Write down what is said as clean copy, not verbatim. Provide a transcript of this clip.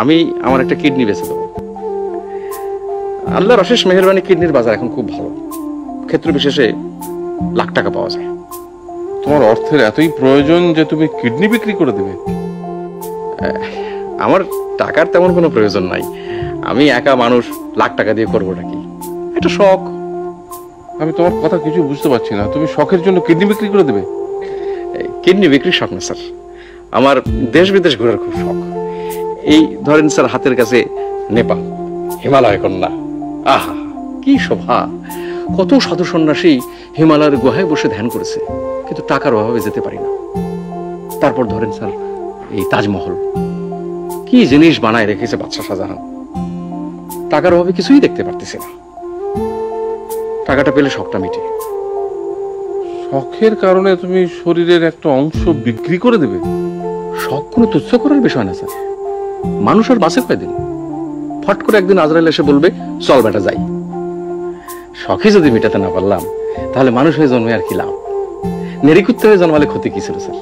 আমি আমার একটা কিডনি বেচে দেবো। আল্লাহর অশেষ মেহেরবানি, কিডনির বাজার এখন খুব ভালো, ক্ষেত্র বিশেষে লাখ টাকা পাওয়া যায়। তোমার অর্থের এতই প্রয়োজন যে তুমি কিডনি বিক্রি করে দেবে? আমার টাকার তেমন কোনো প্রয়োজন নাই, আমি একা মানুষ, লাখ টাকা দিয়ে করবোটা কি, এটা শখ। আমি তোমার কথা কিছু বুঝতে পারছি না, তুমি শখের জন্য কিডনি বিক্রি করে দেবে? কিডনি বিক্রির শখ না স্যার, আমার দেশ বিদেশ ঘোরার খুব শখ। এই ধরেন স্যার, হাতের কাছে নেপাল, হিমালয় কন্যা, আহা কি শোভা! কত সাধু সন্ন্যাসী হিমালয়ের গুহায় বসে ধ্যান করেছে, কিন্তু টাকার অভাবে যেতে পারি না। তারপর ধরেন স্যার, এই তাজমহল, কি জিনিস বানায় রেখেছে বাদশা শাহজাহান, টাকার অভাবে কিছুই দেখতে পারতেছি না। টাকাটা পেলে শখটা মিটে। শখের কারণে তুমি শরীরের একটা অংশ বিক্রি করে দেবে? শখ কোনো তুচ্ছ করার বিষয় না স্যার, মানুষ আর বাঁচে কয়দিন? ফট করে একদিন আজরাইল এসে বলবে চল বেটা যাই। শখই যদি মেটাতে না পারলাম, তাহলে মানুষ হয়ে জন্মে আর কি লাভ? নেরিকুত্তে হয়ে জন্মালে ক্ষতি কি ছিল স্যার?